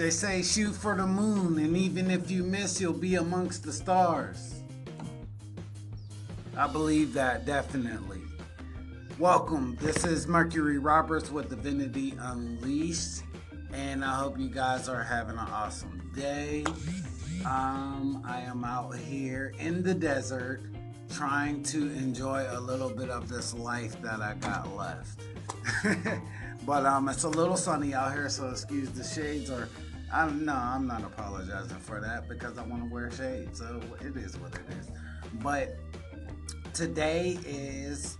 They say shoot for the moon, and even if you miss, you'll be amongst the stars. I believe that, definitely. Welcome. This is Mercury Roberts with Divinity Unleashed, and I hope you guys are having an awesome day. I am out here in the desert trying to enjoy a little bit of this life that I got left. But it's a little sunny out here, so excuse the shades. Or I'm not apologizing for that because I want to wear shades, so it is what it is. But today is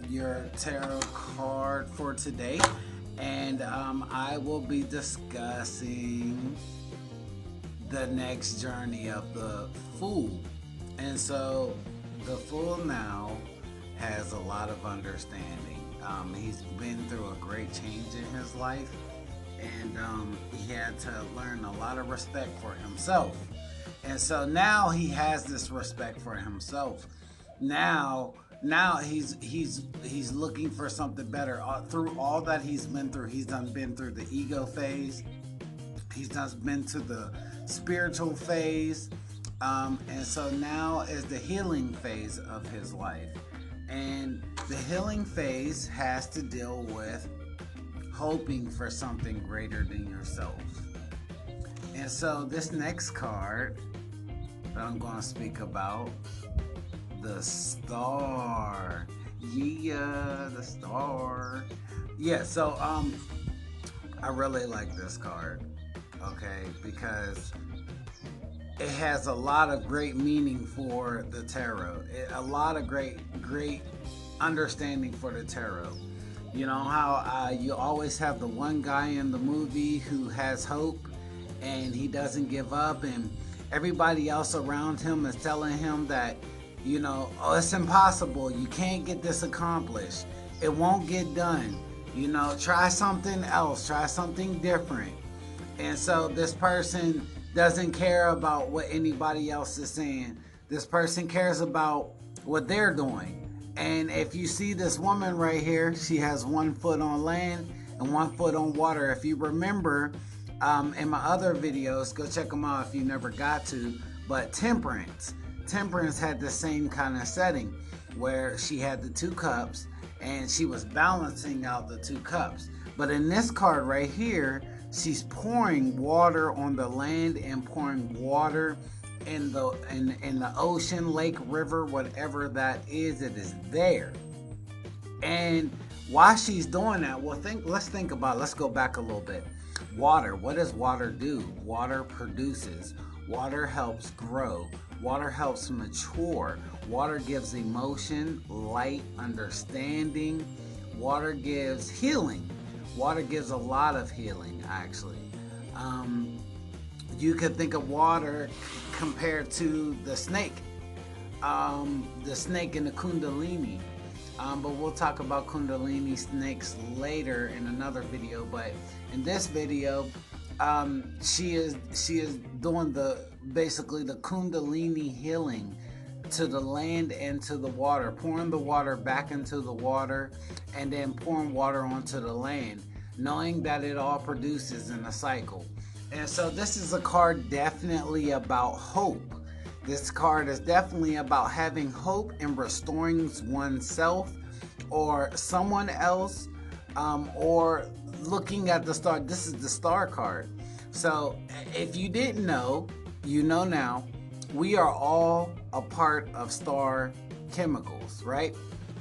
your tarot card for today, and I will be discussing the next journey of the Fool. And so the Fool now has a lot of understanding. He's been through a great change in his life, and he had to learn a lot of respect for himself. And so now he has this respect for himself. Now he's looking for something better. Through all that he's been through, he's been through the ego phase. He's been to the spiritual phase. And so now is the healing phase of his life. And the healing phase has to deal with hoping for something greater than yourself. And so this next card that I'm going to speak about, the Star. Yeah, the Star. Yeah, so I really like this card, okay, because it has a lot of great meaning for the tarot. A lot of great understanding for the tarot. You know how you always have the one guy in the movie who has hope and he doesn't give up, and everybody else around him is telling him that, oh, it's impossible. You can't get this accomplished. It won't get done. Try something else. Try something different. And so this person doesn't care about what anybody else is saying. This person cares about what they're doing. And if you see this woman right here, she has 1 foot on land and 1 foot on water. If you remember in my other videos, go check them out if you never got to. But Temperance had the same kind of setting where she had the 2 cups and she was balancing out the 2 cups. But in this card right here, she's pouring water on the land and pouring water in the ocean, lake, river, whatever that is, it is there. And while she's doing that, let's go back a little bit. Water, what does water do? Water produces. Water helps grow. Water helps mature. Water gives emotion, light, understanding. Water gives healing. Water gives a lot of healing, actually. You could think of water compared to the snake. The snake and the kundalini. But we'll talk about kundalini snakes later in another video. But in this video, she is doing basically the kundalini healing to the land and to the water, pouring the water back into the water and then pouring water onto the land, knowing that it all produces in a cycle. And so this is a card definitely about hope. This card is definitely about having hope and restoring oneself or someone else, or looking at the star. This is the Star card. So if you didn't know, you know now. We are all a part of star chemicals, right?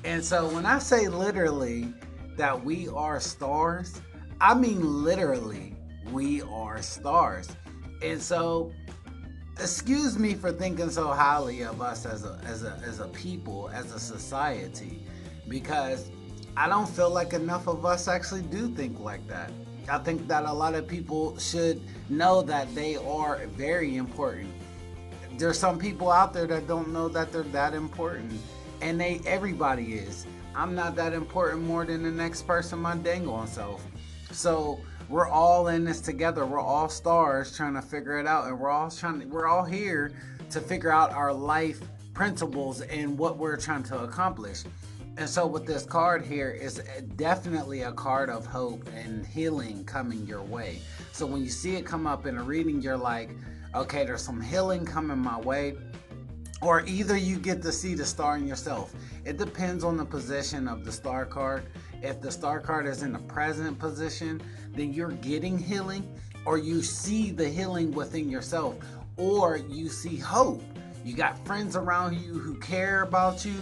And so when I say literally that we are stars, I mean literally we are stars. And so excuse me for thinking so highly of us as a people, as a society, because I don't feel like enough of us actually do think like that. I think that a lot of people should know that they are very important. There's some people out there that don't know that they're that important, and everybody is. I'm not that important more than the next person, my dang on self. So we're all in this together. We're all stars trying to figure it out, and we're all here to figure out our life principles and what we're trying to accomplish. And so with this card here is definitely a card of hope and healing coming your way. So when you see it come up in a reading, you're like, okay, there's some healing coming my way. Or either you get to see the star in yourself. It depends on the position of the star card. If the star card is in the present position, then you're getting healing, or you see the healing within yourself, or you see hope. You got friends around you who care about you,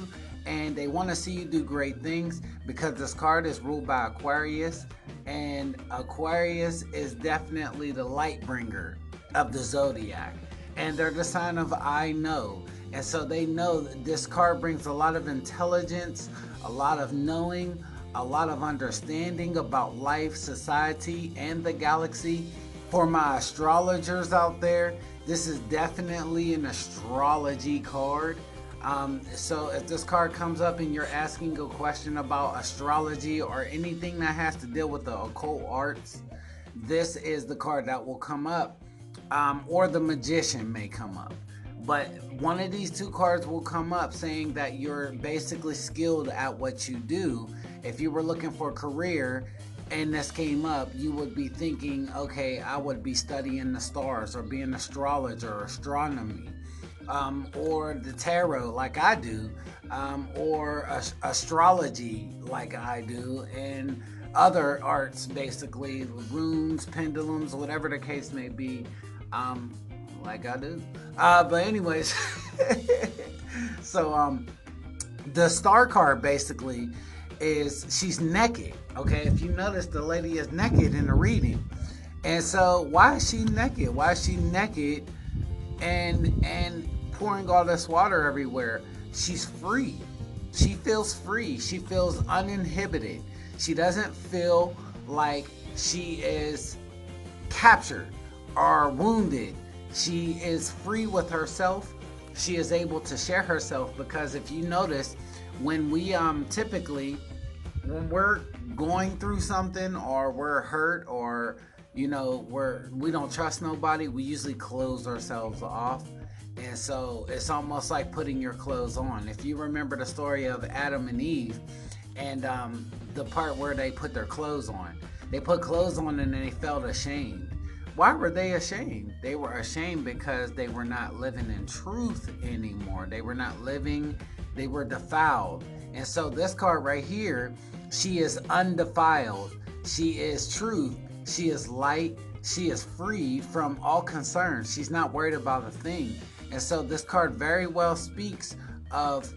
and they want to see you do great things, because this card is ruled by Aquarius, and Aquarius is definitely the light bringer of the zodiac, and they're the sign of I know. And so they know that this card brings a lot of intelligence, a lot of knowing, a lot of understanding about life, society, and the galaxy. For my astrologers out there, this is definitely an astrology card. So if this card comes up and you're asking a question about astrology or anything that has to deal with the occult arts, this is the card that will come up, or the magician may come up. But one of these two cards will come up saying that you're basically skilled at what you do. If you were looking for a career and this came up, you would be thinking, okay, I would be studying the stars or be an astrologer or astronomy. Or the tarot like I do, or astrology like I do, and other arts, basically runes, pendulums, whatever the case may be, like I do. But anyways, so the star card basically is she's naked. Okay, if you notice, the lady is naked in the reading, and so why is she naked? Why is she naked? And pouring all this water everywhere? She's free. She feels free. She feels uninhibited. She doesn't feel like she is captured or wounded. She is free with herself. She is able to share herself, because if you notice, when we typically, when we're going through something, or we're hurt, or we don't trust nobody, we usually close ourselves off. And so it's almost like putting your clothes on. If you remember the story of Adam and Eve, and the part where they put their clothes on, they put clothes on and then they felt ashamed. Why were they ashamed? They were ashamed because they were not living in truth anymore. They were not living, they were defiled. And so this card right here, she is undefiled. She is truth. She is light. She is freed from all concerns. She's not worried about a thing. And so this card very well speaks of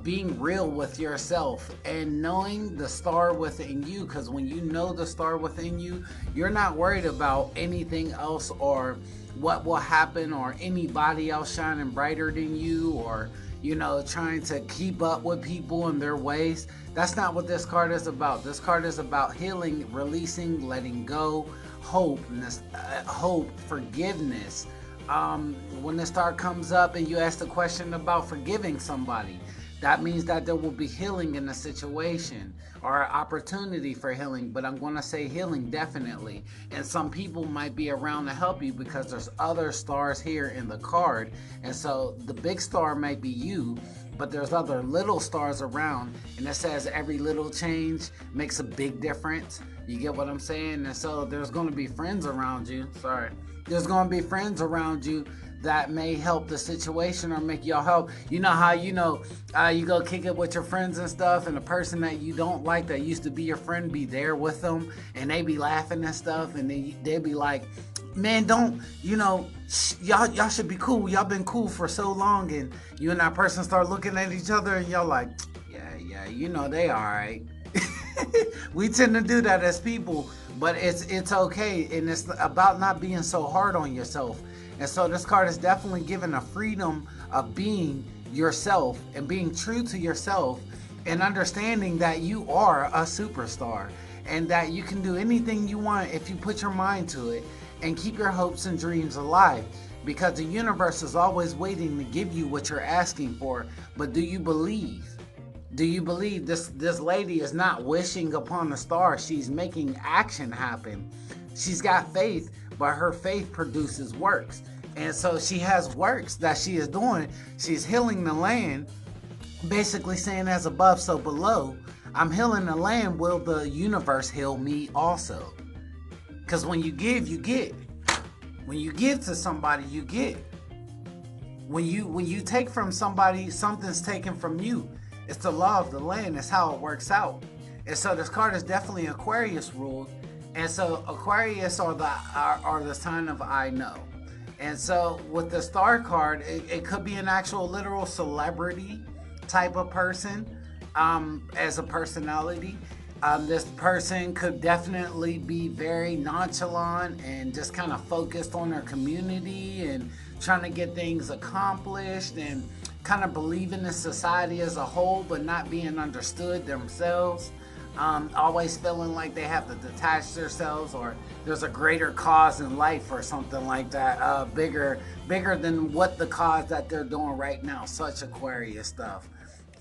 being real with yourself and knowing the star within you, because when you know the star within you, you're not worried about anything else, or what will happen, or anybody else shining brighter than you, or trying to keep up with people and their ways. That's not what this card is about. This card is about healing, releasing, letting go, hope, forgiveness. When the star comes up and you ask the question about forgiving somebody, that means that there will be healing in the situation, or opportunity for healing. But I'm going to say healing definitely. And some people might be around to help you, because there's other stars here in the card. And so the big star might be you, but there's other little stars around. And it says every little change makes a big difference. You get what I'm saying? And so there's going to be friends around you. There's going to be friends around you that may help the situation, or make y'all help. You know how you go kick it with your friends and stuff, and the person that you don't like that used to be your friend be there with them, and they be laughing and stuff, and they be like, man, don't, y'all should be cool. Y'all been cool for so long. And you and that person start looking at each other, and y'all like, yeah, they all right. We tend to do that as people, but it's okay, and it's about not being so hard on yourself. And so this card is definitely giving a freedom of being yourself and being true to yourself, and understanding that you are a superstar, and that you can do anything you want if you put your mind to it, and keep your hopes and dreams alive, because the universe is always waiting to give you what you're asking for. But do you believe? Do you believe? This lady is not wishing upon a star. She's making action happen. She's got faith, but her faith produces works. And so she has works that she is doing. She's healing the land, basically saying as above, so below. I'm healing the land. Will the universe heal me also? Because when you give, you get. When you give to somebody, you get. When you take from somebody, something's taken from you. It's the law of the land. It's how it works out. And so this card is definitely Aquarius ruled. And so Aquarius are the sign of I know. And so with the star card, it could be an actual literal celebrity type of person as a personality. This person could definitely be very nonchalant and just kind of focused on their community and trying to get things accomplished and kind of believing in society as a whole, but not being understood themselves. Always feeling like they have to detach themselves, or there's a greater cause in life or something like that, bigger than what the cause that they're doing right now. Such Aquarius stuff.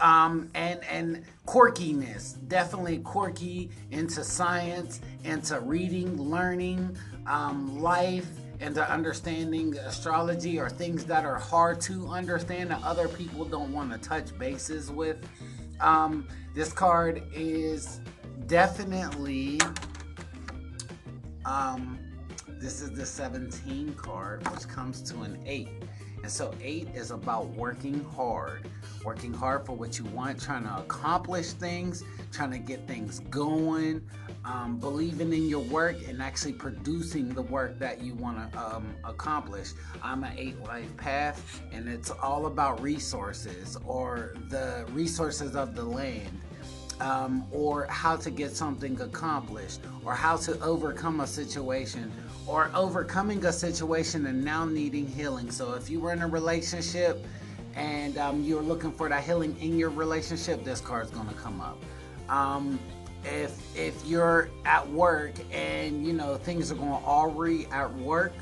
And quirkiness, definitely quirky, into science, into reading, learning, life, into understanding astrology, or things that are hard to understand that other people don't want to touch bases with. This card is definitely, this is the 17 card, which comes to an 8. And so 8 is about working hard for what you want, trying to accomplish things, trying to get things going, believing in your work and actually producing the work that you want to accomplish. I'm an 8 life path, and it's all about resources, or the resources of the land. Or how to get something accomplished, or how to overcome a situation, or overcoming a situation and now needing healing. So if you were in a relationship and you're looking for that healing in your relationship, this card's going to come up. If you're at work and things are going awry at work,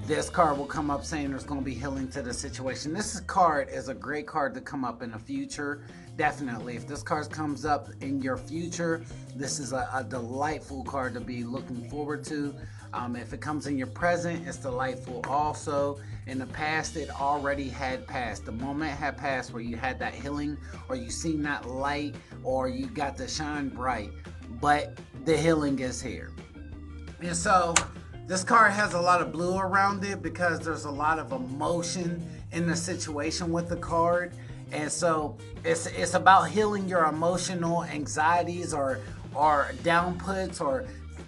this card will come up saying there's going to be healing to the situation. This card is a great card to come up in the future. Definitely. If this card comes up in your future, this is a delightful card to be looking forward to. If it comes in your present, it's delightful also. In the past, it already had passed. The moment had passed where you had that healing, or you seen that light, or you got to shine bright. But the healing is here. And so this card has a lot of blue around it because there's a lot of emotion in the situation with the card. And so it's about healing your emotional anxieties, or downputs,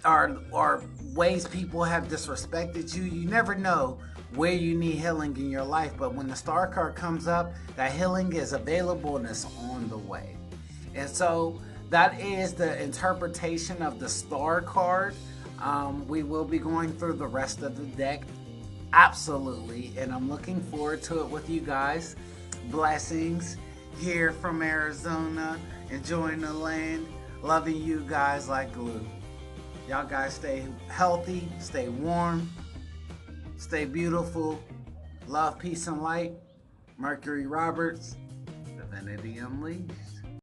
or ways people have disrespected you. You never know where you need healing in your life, but when the star card comes up, that healing is available and it's on the way. And so that is the interpretation of the star card. We will be going through the rest of the deck, absolutely, and I'm looking forward to it with you guys. Blessings here from Arizona, enjoying the land, loving you guys like glue. Y'all guys stay healthy, stay warm, stay beautiful. Love, peace, and light. Mercury Roberts, Divinity Unleashed.